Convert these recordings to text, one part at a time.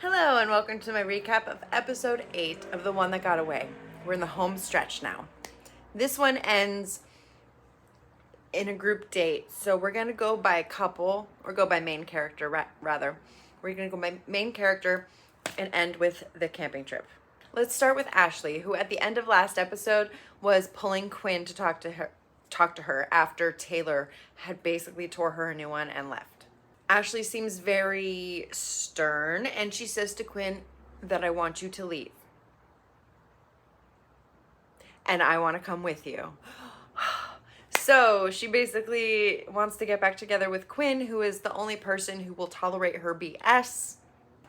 Hello and welcome to my recap of episode 8 of The One That Got Away. We're in the home stretch now. This one ends in a group date, so we're going to go by couple, or go by main character rather. We're going to go by main character and end with the camping trip. Let's start with Ashley, who at the end of last episode was pulling Quinn to talk to her after Taylor had basically tore her a new one and left. Ashley seems very stern, and she says to Quinn that I want you to leave. And I want to come with you. So she basically wants to get back together with Quinn, who is the only person who will tolerate her BS.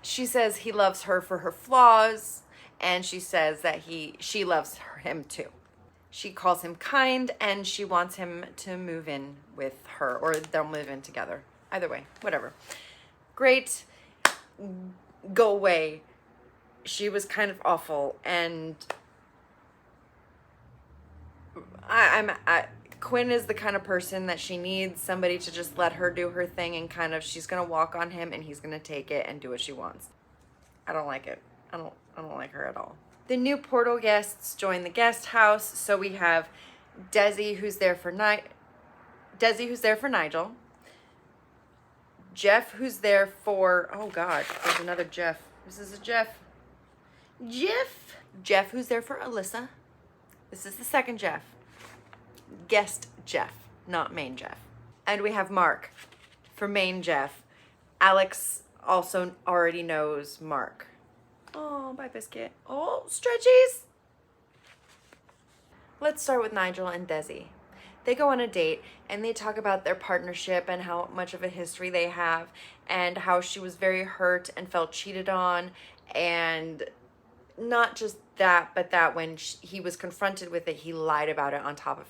She says he loves her for her flaws, and she says that she loves him too. She calls him kind, and she wants him to move in with her, or they'll move in together. Either way, whatever. Great. Go away. She was kind of awful, and Quinn is the kind of person that she needs somebody to just let her do her thing, and kind of she's gonna walk on him, and he's gonna take it and do what she wants. I don't like it. I don't like her at all. The new portal guests join the guest house, so we have Desi who's there for Nigel. Jeff, who's there for, oh God, there's another Jeff. This is a Jeff. Jeff, who's there for Alyssa. This is the second Jeff. Guest Jeff, not main Jeff. And we have Mark for main Jeff. Alex also already knows Mark. Oh, bye, Biscuit. Oh, stretchies. Let's start with Nigel and Desi. They go on a date and they talk about their partnership and how much of a history they have and how she was very hurt and felt cheated on, and not just that, but that when he was confronted with it, he lied about it on top of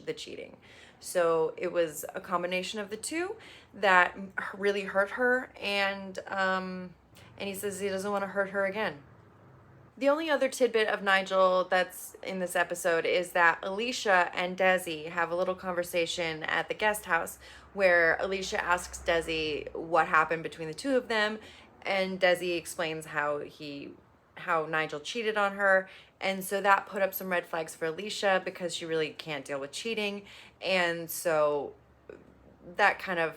the cheating. So it was a combination of the two that really hurt her, and he says he doesn't want to hurt her again. The only other tidbit of Nigel that's in this episode is that Alicia and Desi have a little conversation at the guest house where Alicia asks Desi what happened between the two of them, and Desi explains how Nigel cheated on her, and so that put up some red flags for Alicia because she really can't deal with cheating, and so that kind of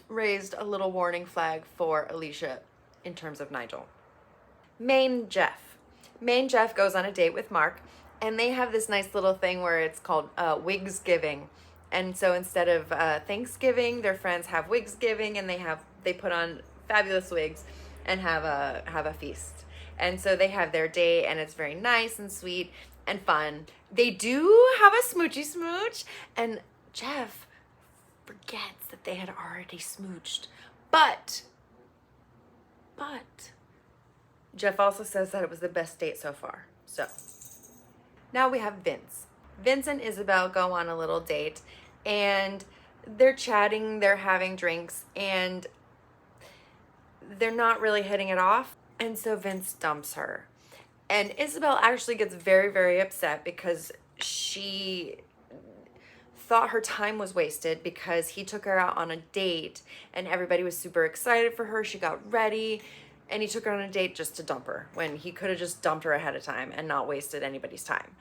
raised a little warning flag for Alicia in terms of Nigel. Main Jeff goes on a date with Mark, and they have this nice little thing where it's called Wigsgiving. And so instead of Thanksgiving, their friends have Wigsgiving, and they put on fabulous wigs and have a feast. And so they have their date, and it's very nice and sweet and fun. They do have a smoochy smooch, and Jeff forgets that they had already smooched. But Jeff also says that it was the best date so far. So now we have Vince. Vince and Isabel go on a little date, and they're chatting, they're having drinks, and they're not really hitting it off. And so Vince dumps her. And Isabel actually gets very, very upset because she thought her time was wasted because he took her out on a date and everybody was super excited for her. She got ready. And he took her on a date just to dump her when he could have just dumped her ahead of time and not wasted anybody's time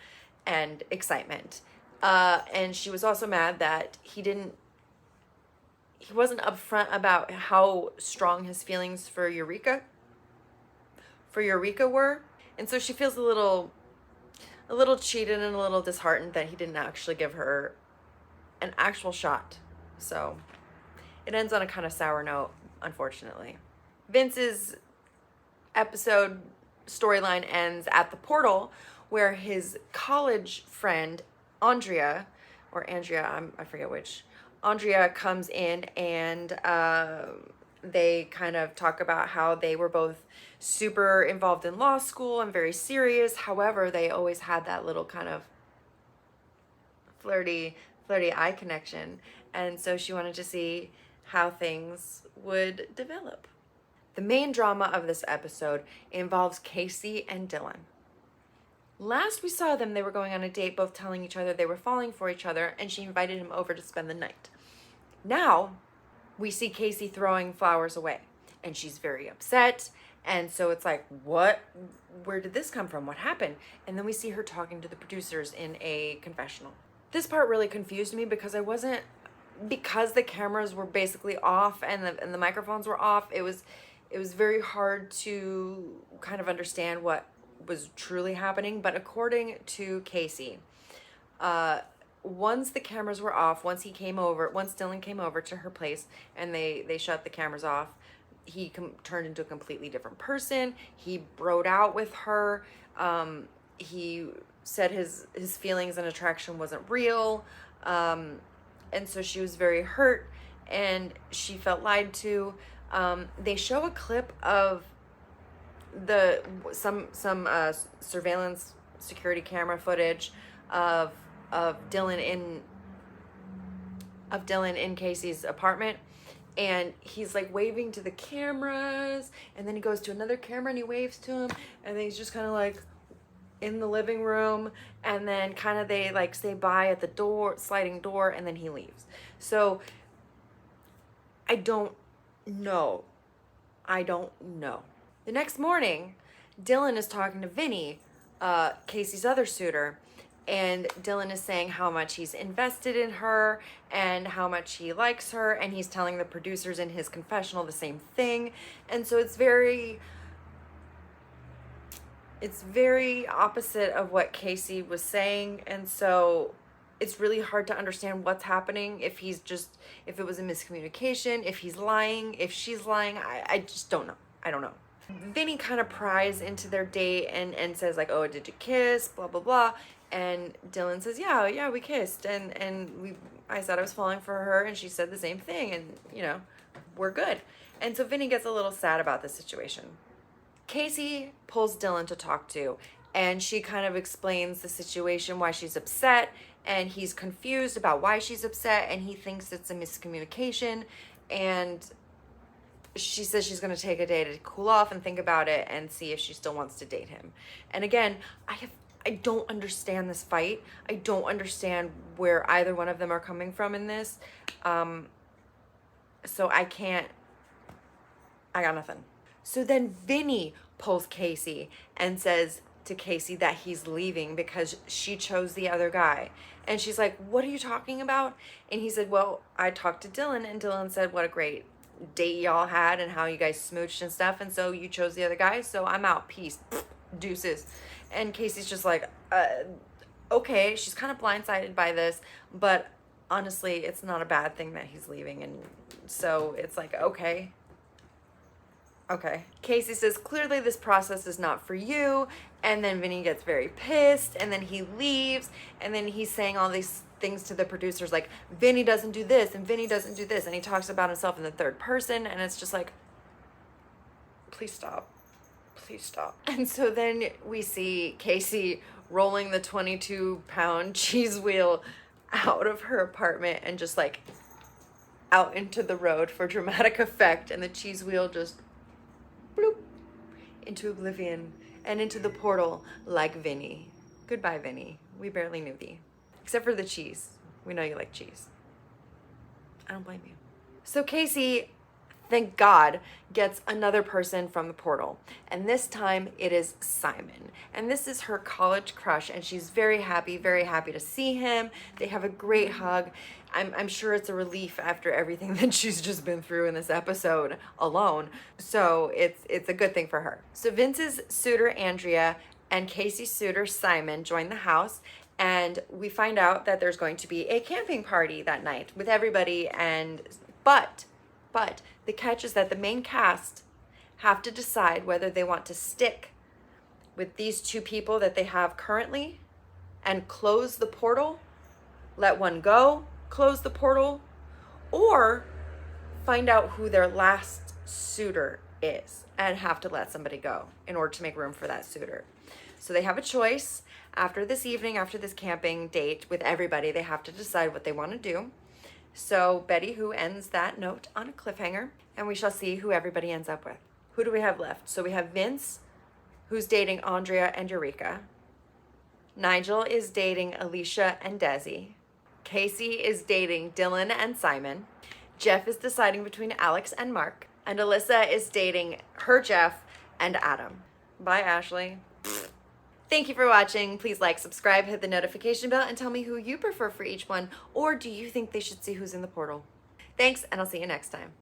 and excitement. And she was also mad that he wasn't upfront about how strong his feelings for Eureka were. And so she feels a little cheated and a little disheartened that he didn't actually give her an actual shot. So it ends on a kind of sour note, unfortunately. Vince's episode storyline ends at the portal where his college friend Andrea, I forget which, Andrea comes in, and they kind of talk about how they were both super involved in law school and very serious. However, they always had that little kind of flirty eye connection, and so she wanted to see how things would develop. The main drama of this episode involves Casey and Dylan. Last we saw them, they were going on a date, both telling each other they were falling for each other, and she invited him over to spend the night. Now, we see Casey throwing flowers away. and she's very upset. And so it's like, what, where did this come from? What happened? And then we see her talking to the producers in a confessional. This part really confused me because because the cameras were basically off and the microphones were off, it was very hard to kind of understand what was truly happening. But according to Casey, once the cameras were off, once Dylan came over to her place and they shut the cameras off, he turned into a completely different person. He broed out with her. He said his feelings and attraction wasn't real. And so she was very hurt and she felt lied to. They show a clip of some surveillance security camera footage of Dylan in Casey's apartment, and he's like waving to the cameras, and then he goes to another camera and he waves to him, and then he's just kind of like in the living room, and then kind of they like say bye at the sliding door, and then he leaves. So I don't know. The next morning, Dylan is talking to Vinny, Casey's other suitor, and Dylan is saying how much he's invested in her and how much he likes her, and he's telling the producers in his confessional the same thing. And so it's very opposite of what Casey was saying, and so it's really hard to understand what's happening, if it was a miscommunication, if he's lying, if she's lying. I just don't know. I don't know. Vinny kind of pries into their date and says like, oh, did you kiss, blah blah blah. And Dylan says, yeah, we kissed, and I said I was falling for her, and she said the same thing, and we're good. And so Vinny gets a little sad about the situation. Casey pulls Dylan to talk to, and she kind of explains the situation, why she's upset, and he's confused about why she's upset, and he thinks it's a miscommunication. And she says she's going to take a day to cool off and think about it and see if she still wants to date him. And again, I don't understand this fight. I don't understand where either one of them are coming from in this. So I got nothing. So then Vinny pulls Casey and says to Casey that he's leaving because she chose the other guy. And she's like, what are you talking about? And he said, well, I talked to Dylan, and Dylan said what a great date y'all had and how you guys smooched and stuff, and so you chose the other guy, so I'm out, peace, deuces. And Casey's just like, okay. She's kind of blindsided by this, but honestly, it's not a bad thing that he's leaving. And so it's like, okay. Casey says, clearly this process is not for you. And then Vinny gets very pissed, and then he leaves, and then he's saying all these things to the producers like, Vinny doesn't do this and Vinny doesn't do this, and he talks about himself in the third person, and it's just like, please stop. And so then we see Casey rolling the 22-pound cheese wheel out of her apartment and just like out into the road for dramatic effect, and the cheese wheel just bloop into oblivion and into the portal like Vinny. Goodbye, Vinny. We barely knew thee. Except for the cheese. We know you like cheese. I don't blame you. So Casey, thank God, gets another person from the portal. And this time it is Simon. And this is her college crush, and she's very happy to see him. They have a great hug. I'm sure it's a relief after everything that she's just been through in this episode alone. So it's a good thing for her. So Vince's suitor, Andrea, and Casey's suitor, Simon, join the house. And we find out that there's going to be a camping party that night with everybody. But the catch is that the main cast have to decide whether they want to stick with these two people that they have currently and close the portal, let one go, close the portal, or find out who their last suitor is and have to let somebody go in order to make room for that suitor. So they have a choice. After this evening, after this camping date with everybody, they have to decide what they want to do. So Betty Who ends that note on a cliffhanger, and we shall see who everybody ends up with. Who do we have left? So we have Vince, who's dating Andrea and Eureka. Nigel is dating Alicia and Desi. Casey is dating Dylan and Simon. Jeff is deciding between Alex and Mark. And Alyssa is dating her Jeff and Adam. Bye, Ashley. Thank you for watching. Please like, subscribe, hit the notification bell, and tell me who you prefer for each one, or do you think they should see who's in the portal? Thanks, and I'll see you next time.